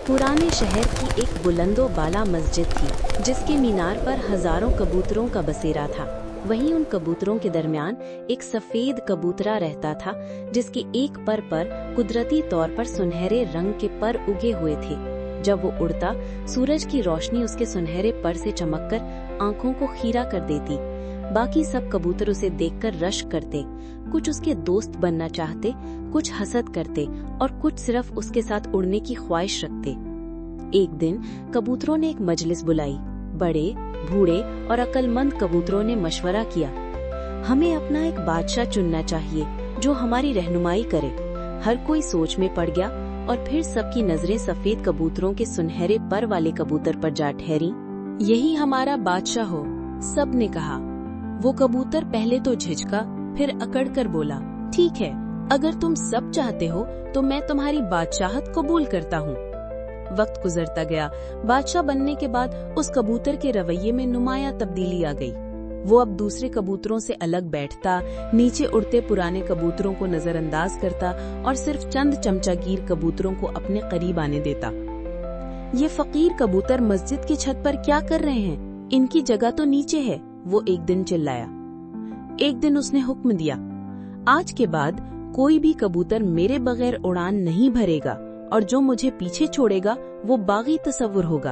पुराने शहर की एक बुलंदो बाला मस्जिद थी जिसके मीनार पर हजारों कबूतरों का बसेरा था। वहीं उन कबूतरों के दरमियान एक सफेद कबूतरा रहता था जिसके एक पर कुदरती तौर पर सुनहरे रंग के पर उगे हुए थे। जब वो उड़ता, सूरज की रोशनी उसके सुनहरे पर से चमककर आंखों को खीरा कर देती। बाकी सब कबूतर उसे देखकर रश्क करते, कुछ उसके दोस्त बनना चाहते, कुछ हसद करते और कुछ सिर्फ उसके साथ उड़ने की ख्वाहिश रखते। एक दिन कबूतरों ने एक मजलिस बुलाई। बड़े, बूढ़े और अक्लमंद कबूतरों ने मशवरा किया, हमें अपना एक बादशाह चुनना चाहिए जो हमारी रहनुमाई करे। हर कोई सोच में पड़ गया और फिर सबकी नजरें सफेद कबूतरों के सुनहरे पर वाले कबूतर पर जा ठहरी। यही हमारा बादशाह हो, सब ने कहा। वो कबूतर पहले तो झिझका, फिर अकड़ कर बोला, ठीक है, अगर तुम सब चाहते हो तो मैं तुम्हारी बादशाहत कबूल करता हूँ। वक्त गुजरता गया। बादशाह बनने के बाद उस कबूतर के रवैये में नुमाया तब्दीली आ गई। वो अब दूसरे कबूतरों से अलग बैठता, नीचे उड़ते पुराने कबूतरों को नजरअंदाज करता और सिर्फ चंद चमचागीर कबूतरों को अपने करीब आने देता। ये फकीर कबूतर मस्जिद की छत पर क्या कर रहे हैं? इनकी जगह तो नीचे है, वो एक दिन चिल्लाया। एक दिन उसने हुक्म दिया, आज के बाद कोई भी कबूतर मेरे बगैर उड़ान नहीं भरेगा और जो मुझे पीछे छोड़ेगा वो बागी तसव्वुर होगा।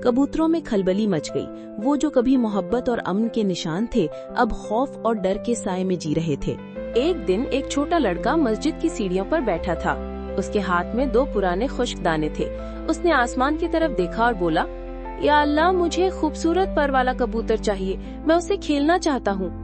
कबूतरों में खलबली मच गई। वो जो कभी मोहब्बत और अमन के निशान थे, अब खौफ और डर के साए में जी रहे थे। एक दिन एक छोटा लड़का मस्जिद की सीढ़ियों पर बैठा था। उसके हाथ में 2 पुराने खुश्क दाने थे। उसने आसमान की तरफ देखा और बोला, या अल्लाह, मुझे खूबसूरत पर वाला कबूतर चाहिए, मैं उसे खेलना चाहता हूँ।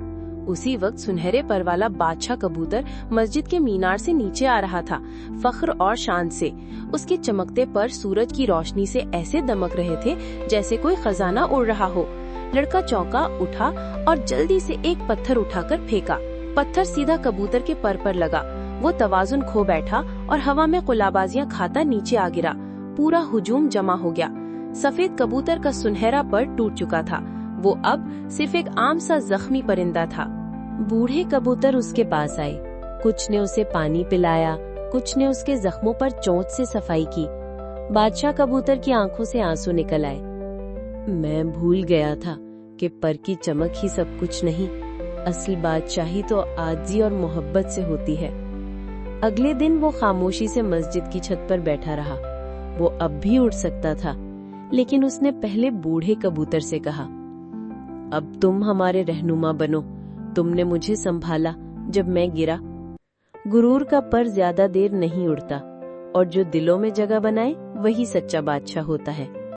उसी वक्त सुनहरे पर वाला बादशाह कबूतर मस्जिद के मीनार से नीचे आ रहा था, फख्र और शान से। उसके चमकते पर सूरज की रोशनी से ऐसे दमक रहे थे जैसे कोई खजाना उड़ रहा हो। लड़का चौंका, उठा और जल्दी से एक पत्थर उठाकर फेंका। पत्थर सीधा कबूतर के पर लगा। वो तवाजुन खो बैठा और हवा में कुलाबाजियां खाता नीचे आ गिरा। पूरा हुजूम जमा हो गया। सफेद कबूतर का सुनहरा पर टूट चुका था। वो अब सिर्फ एक आम सा जख्मी परिंदा था। बूढ़े कबूतर उसके पास आए। कुछ ने उसे पानी पिलाया, कुछ ने उसके जख्मों पर चोंच से सफाई की। बादशाह कबूतर की आंखों से आंसू निकल आए। मैं भूल गया था कि पर की चमक ही सब कुछ नहीं, असली बादशाही तो आजी और मोहब्बत से होती है। अगले दिन वो खामोशी से मस्जिद की छत पर बैठा रहा। वो अब भी उड़ सकता था, लेकिन उसने पहले बूढ़े कबूतर से कहा, अब तुम हमारे रहनुमा बनो। तुमने मुझे संभाला जब मैं गिरा। गुरूर का पर ज्यादा देर नहीं उड़ता और जो दिलों में जगह बनाए वही सच्चा बादशाह होता है।